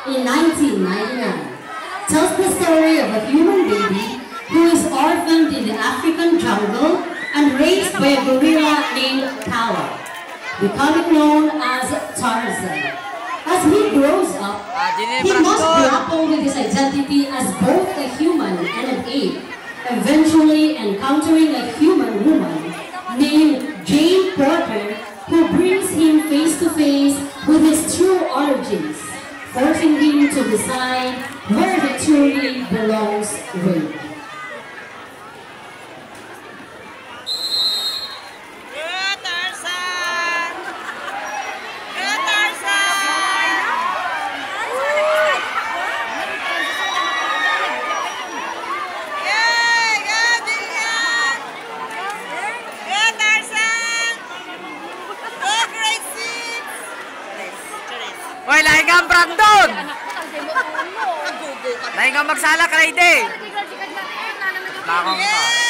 in 1999 tells the story of a human baby who is orphaned in the African jungle and raised by a gorilla named Kala, becoming known as Tarzan. As he grows up, he must grapple with his identity as both a human and an ape, eventually encountering a human woman named Jane Porter who brings him face to face with his true origins, forcing him to decide where he truly belongs with. Hoy, lahi kang prank doon! Lahi kang magsala, Krayde! Bakong ka.